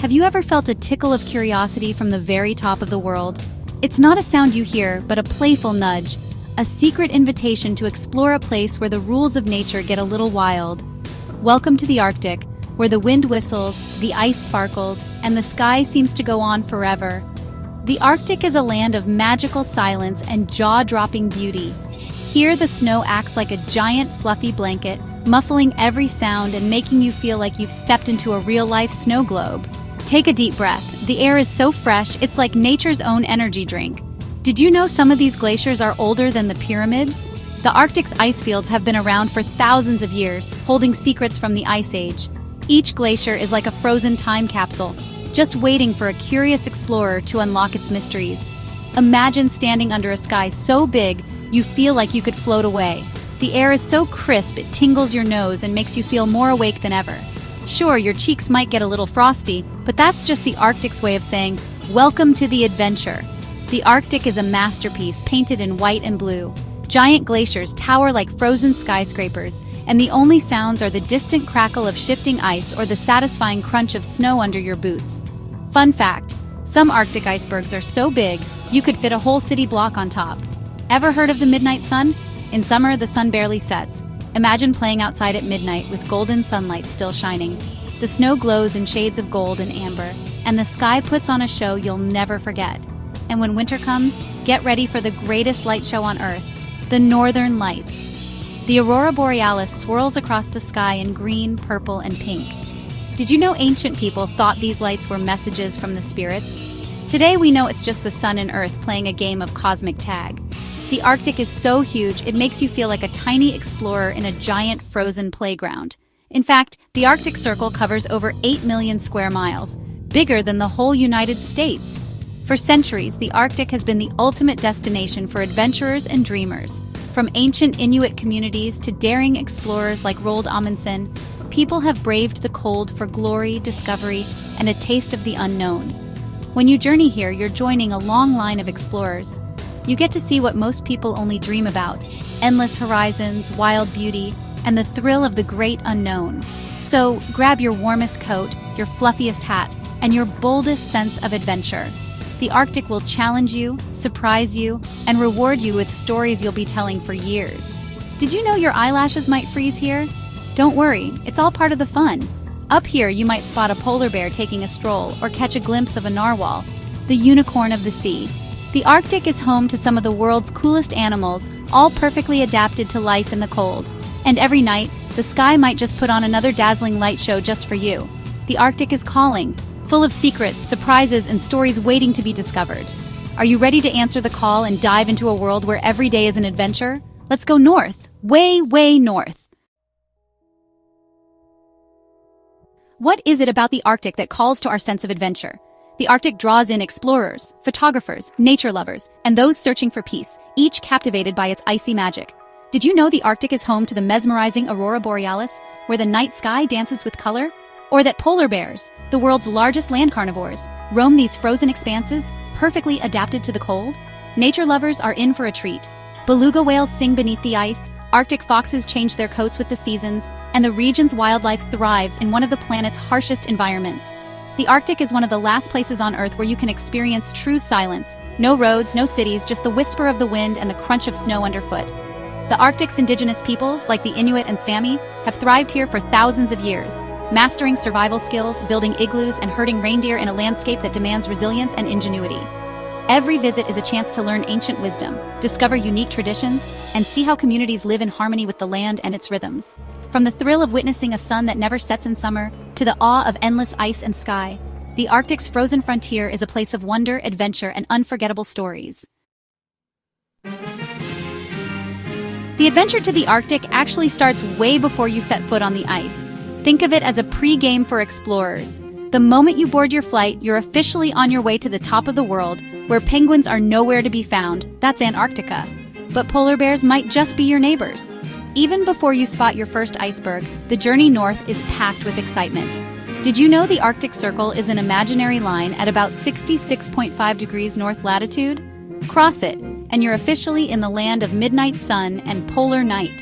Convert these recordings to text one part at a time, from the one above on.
Have you ever felt a tickle of curiosity from the very top of the world? It's not a sound you hear, but a playful nudge, a secret invitation to explore a place where the rules of nature get a little wild. Welcome to the Arctic, where the wind whistles, the ice sparkles, and the sky seems to go on forever. The Arctic is a land of magical silence and jaw-dropping beauty. Here, the snow acts like a giant, fluffy blanket, muffling every sound and making you feel like you've stepped into a real-life snow globe. Take a deep breath. The air is so fresh, it's like nature's own energy drink. Did you know some of these glaciers are older than the pyramids? The Arctic's ice fields have been around for thousands of years, holding secrets from the Ice Age. Each glacier is like a frozen time capsule, just waiting for a curious explorer to unlock its mysteries. Imagine standing under a sky so big, you feel like you could float away. The air is so crisp it tingles your nose and makes you feel more awake than ever. Sure, your cheeks might get a little frosty, but that's just the Arctic's way of saying, welcome to the adventure. The Arctic is a masterpiece painted in white and blue. Giant glaciers tower like frozen skyscrapers, and the only sounds are the distant crackle of shifting ice or the satisfying crunch of snow under your boots. Fun fact, some Arctic icebergs are so big, you could fit a whole city block on top. Ever heard of the midnight sun? In summer, the sun barely sets. Imagine playing outside at midnight with golden sunlight still shining. The snow glows in shades of gold and amber, and the sky puts on a show you'll never forget. And when winter comes, get ready for the greatest light show on Earth, the Northern Lights. The aurora borealis swirls across the sky in green, purple, and pink. Did you know ancient people thought these lights were messages from the spirits? Today we know it's just the sun and Earth playing a game of cosmic tag. The Arctic is so huge, it makes you feel like a tiny explorer in a giant frozen playground. In fact, the Arctic Circle covers over 8 million square miles, bigger than the whole United States. For centuries, the Arctic has been the ultimate destination for adventurers and dreamers. From ancient Inuit communities to daring explorers like Roald Amundsen, people have braved the cold for glory, discovery, and a taste of the unknown. When you journey here, you're joining a long line of explorers. You get to see what most people only dream about: endless horizons, wild beauty, and the thrill of the great unknown. So grab your warmest coat, your fluffiest hat, and your boldest sense of adventure. The Arctic will challenge you, surprise you, and reward you with stories you'll be telling for years. Did you know your eyelashes might freeze here? Don't worry, it's all part of the fun. Up here, you might spot a polar bear taking a stroll or catch a glimpse of a narwhal, the unicorn of the sea. The Arctic is home to some of the world's coolest animals, all perfectly adapted to life in the cold. And every night, the sky might just put on another dazzling light show just for you. The Arctic is calling, full of secrets, surprises, and stories waiting to be discovered. Are you ready to answer the call and dive into a world where every day is an adventure? Let's go north, way, way north. What is it about the Arctic that calls to our sense of adventure? The Arctic draws in explorers, photographers, nature lovers, and those searching for peace, each captivated by its icy magic. Did you know the Arctic is home to the mesmerizing aurora borealis, where the night sky dances with color? Or that polar bears, the world's largest land carnivores, roam these frozen expanses, perfectly adapted to the cold? Nature lovers are in for a treat. Beluga whales sing beneath the ice, Arctic foxes change their coats with the seasons, and the region's wildlife thrives in one of the planet's harshest environments. The Arctic is one of the last places on Earth where you can experience true silence. No roads, no cities, just the whisper of the wind and the crunch of snow underfoot. The Arctic's indigenous peoples, like the Inuit and Sami, have thrived here for thousands of years, mastering survival skills, building igloos, and herding reindeer in a landscape that demands resilience and ingenuity. Every visit is a chance to learn ancient wisdom, discover unique traditions, and see how communities live in harmony with the land and its rhythms. From the thrill of witnessing a sun that never sets in summer, to the awe of endless ice and sky, the Arctic's frozen frontier is a place of wonder, adventure, and unforgettable stories. The adventure to the Arctic actually starts way before you set foot on the ice. Think of it as a pre-game for explorers. The moment you board your flight, you're officially on your way to the top of the world, where penguins are nowhere to be found. That's Antarctica. But polar bears might just be your neighbors. Even before you spot your first iceberg, the journey north is packed with excitement. Did you know the Arctic Circle is an imaginary line at about 66.5 degrees north latitude? Cross it, and you're officially in the land of midnight sun and polar night.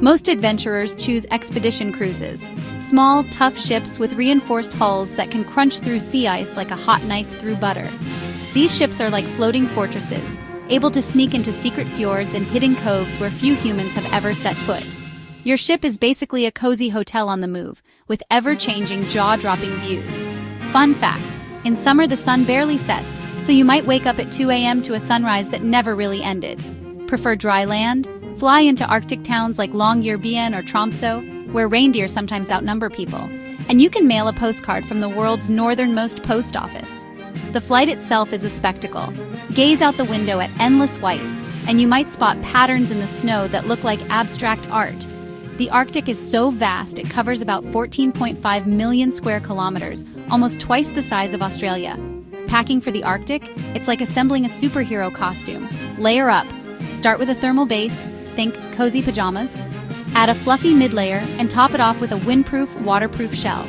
Most adventurers choose expedition cruises, Small, tough ships with reinforced hulls that can crunch through sea ice like a hot knife through butter. These ships are like floating fortresses, able to sneak into secret fjords and hidden coves where few humans have ever set foot. Your ship is basically a cozy hotel on the move, with ever-changing, jaw-dropping views. Fun fact, in summer the sun barely sets, so you might wake up at 2 a.m. to a sunrise that never really ended. Prefer dry land? Fly into Arctic towns like Longyearbyen or Tromsø, where reindeer sometimes outnumber people, and you can mail a postcard from the world's northernmost post office. The flight itself is a spectacle. Gaze out the window at endless white, and you might spot patterns in the snow that look like abstract art. The Arctic is so vast it covers about 14.5 million square kilometers, almost twice the size of Australia. Packing for the Arctic? It's like assembling a superhero costume. Layer up. Start with a thermal base, think cozy pajamas. Add a fluffy mid-layer and top it off with a windproof, waterproof shell.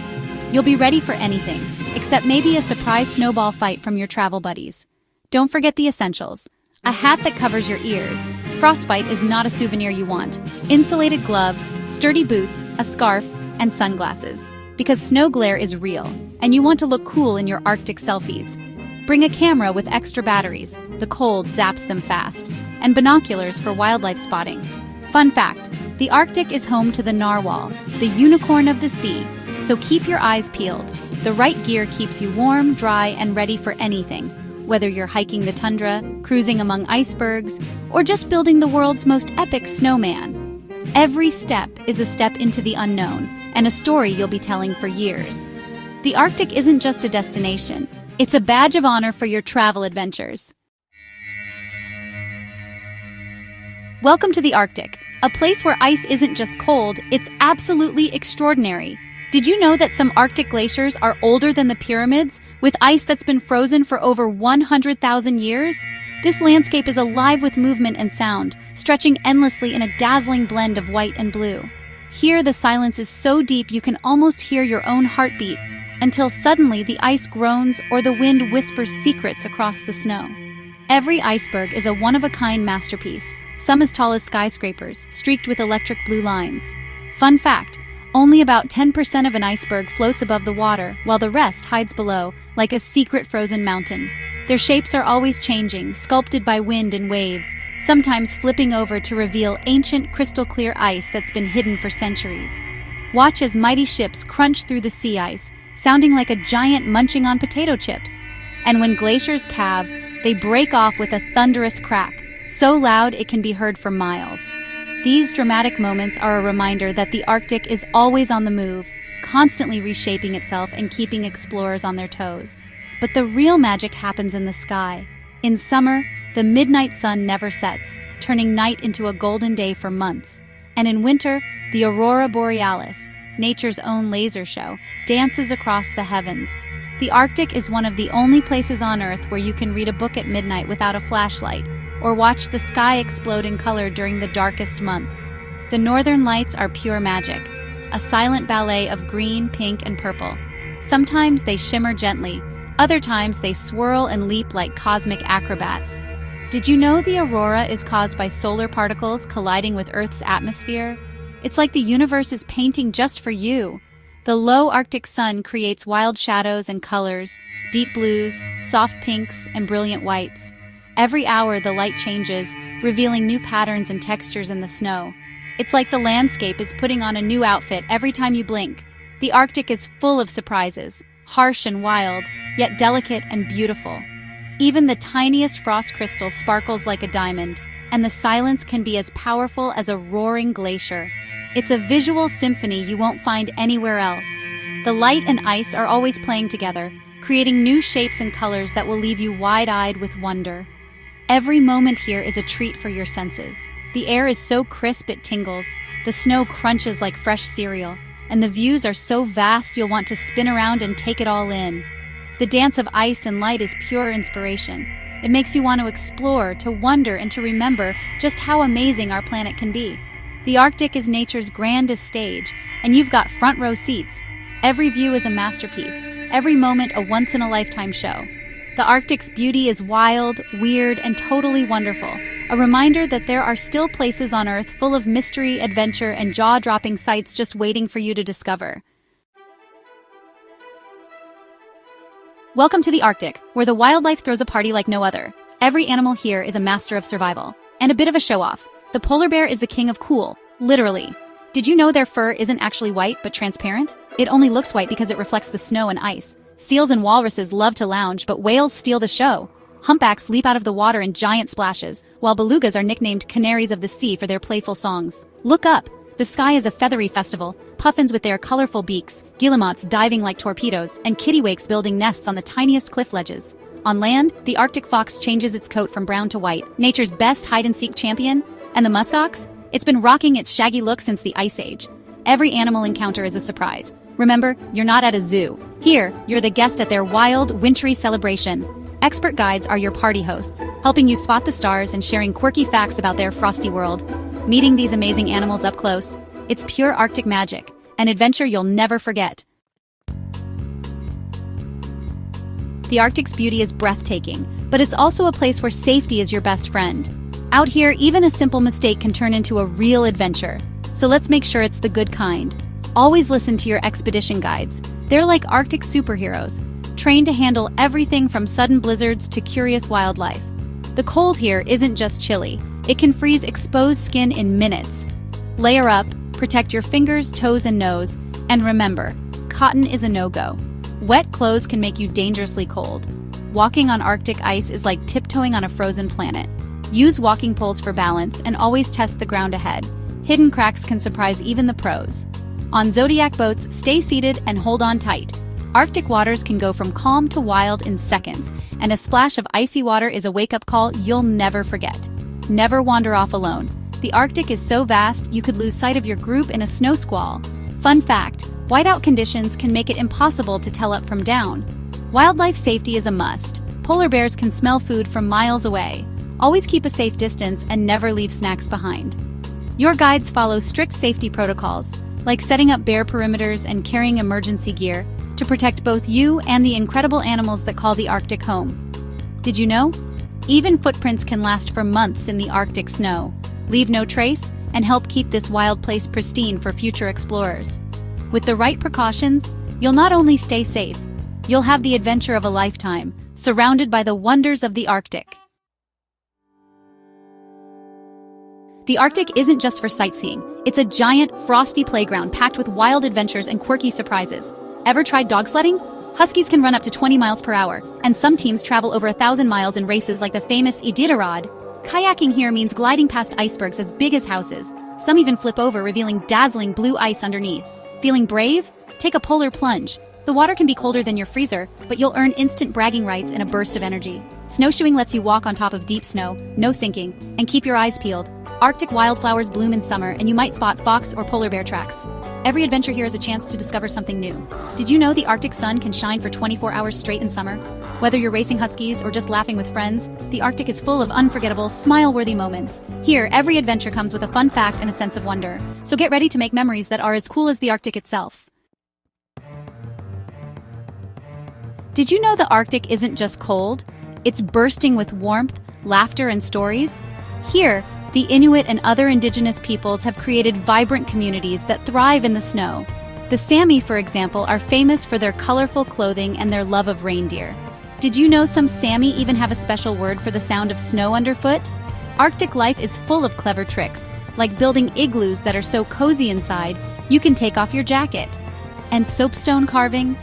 You'll be ready for anything, except maybe a surprise snowball fight from your travel buddies. Don't forget the essentials. A hat that covers your ears. Frostbite is not a souvenir you want. Insulated gloves, sturdy boots, a scarf, and sunglasses. Because snow glare is real, and you want to look cool in your Arctic selfies. Bring a camera with extra batteries, the cold zaps them fast, and binoculars for wildlife spotting. Fun fact, the Arctic is home to the narwhal, the unicorn of the sea, so keep your eyes peeled. The right gear keeps you warm, dry, and ready for anything. Whether you're hiking the tundra, cruising among icebergs, or just building the world's most epic snowman. Every step is a step into the unknown, and a story you'll be telling for years. The Arctic isn't just a destination, it's a badge of honor for your travel adventures. Welcome to the Arctic, a place where ice isn't just cold, it's absolutely extraordinary. Did you know that some Arctic glaciers are older than the pyramids, with ice that's been frozen for over 100,000 years? This landscape is alive with movement and sound, stretching endlessly in a dazzling blend of white and blue. Here, the silence is so deep you can almost hear your own heartbeat, until suddenly the ice groans or the wind whispers secrets across the snow. Every iceberg is a one-of-a-kind masterpiece, some as tall as skyscrapers, streaked with electric blue lines. Fun fact, only about 10% of an iceberg floats above the water, while the rest hides below, like a secret frozen mountain. Their shapes are always changing, sculpted by wind and waves, sometimes flipping over to reveal ancient crystal-clear ice that's been hidden for centuries. Watch as mighty ships crunch through the sea ice, sounding like a giant munching on potato chips. And when glaciers calve, they break off with a thunderous crack, so loud it can be heard for miles. These dramatic moments are a reminder that the Arctic is always on the move, constantly reshaping itself and keeping explorers on their toes. But the real magic happens in the sky. In summer, the midnight sun never sets, turning night into a golden day for months. And in winter, the aurora borealis, nature's own laser show, dances across the heavens. The Arctic is one of the only places on Earth where you can read a book at midnight without a flashlight, or watch the sky explode in color during the darkest months. The northern lights are pure magic, a silent ballet of green, pink, and purple. Sometimes they shimmer gently, other times they swirl and leap like cosmic acrobats. Did you know the aurora is caused by solar particles colliding with Earth's atmosphere? It's like the universe is painting just for you. The low Arctic sun creates wild shadows and colors, deep blues, soft pinks, and brilliant whites. Every hour the light changes, revealing new patterns and textures in the snow. It's like the landscape is putting on a new outfit every time you blink. The Arctic is full of surprises, harsh and wild, yet delicate and beautiful. Even the tiniest frost crystal sparkles like a diamond, and the silence can be as powerful as a roaring glacier. It's a visual symphony you won't find anywhere else. The light and ice are always playing together, creating new shapes and colors that will leave you wide-eyed with wonder. Every moment here is a treat for your senses. The air is so crisp it tingles, the snow crunches like fresh cereal, and the views are so vast you'll want to spin around and take it all in. The dance of ice and light is pure inspiration. It makes you want to explore, to wonder, and to remember just how amazing our planet can be. The Arctic is nature's grandest stage, and you've got front row seats. Every view is a masterpiece, every moment a once-in-a-lifetime show. The Arctic's beauty is wild, weird, and totally wonderful, a reminder that there are still places on Earth full of mystery, adventure, and jaw-dropping sights just waiting for you to discover. Welcome to the Arctic, where the wildlife throws a party like no other. Every animal here is a master of survival. And a bit of a show-off. The polar bear is the king of cool, literally. Did you know their fur isn't actually white but transparent? It only looks white because it reflects the snow and ice. Seals and walruses love to lounge, but whales steal the show. Humpbacks leap out of the water in giant splashes, while belugas are nicknamed canaries of the sea for their playful songs. Look up! The sky is a feathery festival, puffins with their colorful beaks, guillemots diving like torpedoes, and kittiwakes building nests on the tiniest cliff ledges. On land, the Arctic fox changes its coat from brown to white, nature's best hide-and-seek champion, and the muskox? It's been rocking its shaggy look since the Ice Age. Every animal encounter is a surprise. Remember, you're not at a zoo. Here, you're the guest at their wild, wintry celebration. Expert guides are your party hosts, helping you spot the stars and sharing quirky facts about their frosty world. Meeting these amazing animals up close, it's pure Arctic magic, an adventure you'll never forget. The Arctic's beauty is breathtaking, but it's also a place where safety is your best friend. Out here, even a simple mistake can turn into a real adventure. So let's make sure it's the good kind. Always listen to your expedition guides. They're like Arctic superheroes, trained to handle everything from sudden blizzards to curious wildlife. The cold here isn't just chilly. It can freeze exposed skin in minutes. Layer up, protect your fingers, toes, and nose, and remember, cotton is a no-go. Wet clothes can make you dangerously cold. Walking on Arctic ice is like tiptoeing on a frozen planet. Use walking poles for balance and always test the ground ahead. Hidden cracks can surprise even the pros. On Zodiac boats, stay seated and hold on tight. Arctic waters can go from calm to wild in seconds, and a splash of icy water is a wake-up call you'll never forget. Never wander off alone. The Arctic is so vast, you could lose sight of your group in a snow squall. Fun fact, whiteout conditions can make it impossible to tell up from down. Wildlife safety is a must. Polar bears can smell food from miles away. Always keep a safe distance and never leave snacks behind. Your guides follow strict safety protocols, like setting up bear perimeters and carrying emergency gear to protect both you and the incredible animals that call the Arctic home. Did you know? Even footprints can last for months in the Arctic snow, leave no trace, and help keep this wild place pristine for future explorers. With the right precautions, you'll not only stay safe, you'll have the adventure of a lifetime, surrounded by the wonders of the Arctic. The Arctic isn't just for sightseeing. It's a giant, frosty playground packed with wild adventures and quirky surprises. Ever tried dog sledding? Huskies can run up to 20 miles per hour, and some teams travel over 1,000 miles in races like the famous Iditarod. Kayaking here means gliding past icebergs as big as houses. Some even flip over, revealing dazzling blue ice underneath. Feeling brave? Take a polar plunge. The water can be colder than your freezer, but you'll earn instant bragging rights in a burst of energy. Snowshoeing lets you walk on top of deep snow, no sinking, and keep your eyes peeled. Arctic wildflowers bloom in summer, and you might spot fox or polar bear tracks. Every adventure here is a chance to discover something new. Did you know the Arctic sun can shine for 24 hours straight in summer? Whether you're racing huskies or just laughing with friends, the Arctic is full of unforgettable, smile-worthy moments. Here, every adventure comes with a fun fact and a sense of wonder. So get ready to make memories that are as cool as the Arctic itself. Did you know the Arctic isn't just cold? It's bursting with warmth, laughter, and stories. Here, the Inuit and other indigenous peoples have created vibrant communities that thrive in the snow. The Sami, for example, are famous for their colorful clothing and their love of reindeer. Did you know some Sami even have a special word for the sound of snow underfoot? Arctic life is full of clever tricks, like building igloos that are so cozy inside, you can take off your jacket. And soapstone carving?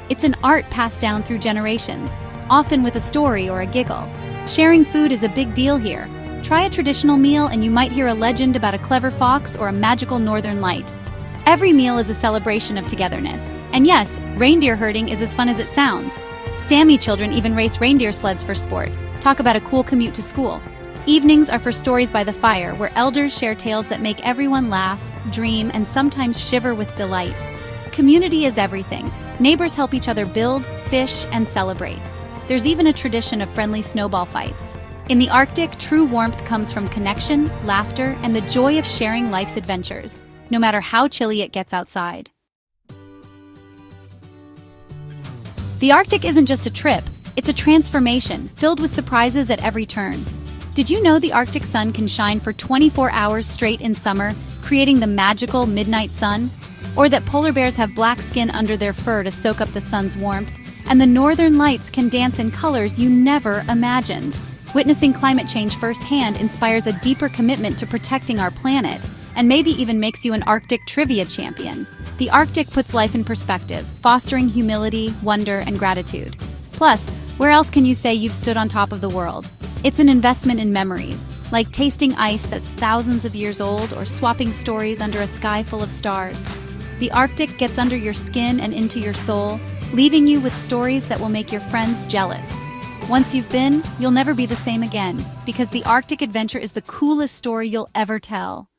It's an art passed down through generations, often with a story or a giggle. Sharing food is a big deal here. Try a traditional meal and you might hear a legend about a clever fox or a magical northern light. Every meal is a celebration of togetherness. And yes, reindeer herding is as fun as it sounds. Sami children even race reindeer sleds for sport. Talk about a cool commute to school. Evenings are for stories by the fire, where elders share tales that make everyone laugh, dream, and sometimes shiver with delight. Community is everything. Neighbors help each other build, fish, and celebrate. There's even a tradition of friendly snowball fights. In the Arctic, true warmth comes from connection, laughter, and the joy of sharing life's adventures, no matter how chilly it gets outside. The Arctic isn't just a trip, it's a transformation, filled with surprises at every turn. Did you know the Arctic sun can shine for 24 hours straight in summer, creating the magical midnight sun? Or that polar bears have black skin under their fur to soak up the sun's warmth, And the northern lights can dance in colors you never imagined. Witnessing climate change firsthand inspires a deeper commitment to protecting our planet, and maybe even makes you an Arctic trivia champion. The Arctic puts life in perspective, fostering humility, wonder, and gratitude. Plus, where else can you say you've stood on top of the world? It's an investment in memories, like tasting ice that's thousands of years old or swapping stories under a sky full of stars. The Arctic gets under your skin and into your soul, leaving you with stories that will make your friends jealous. Once you've been, you'll never be the same again, because the Arctic adventure is the coolest story you'll ever tell.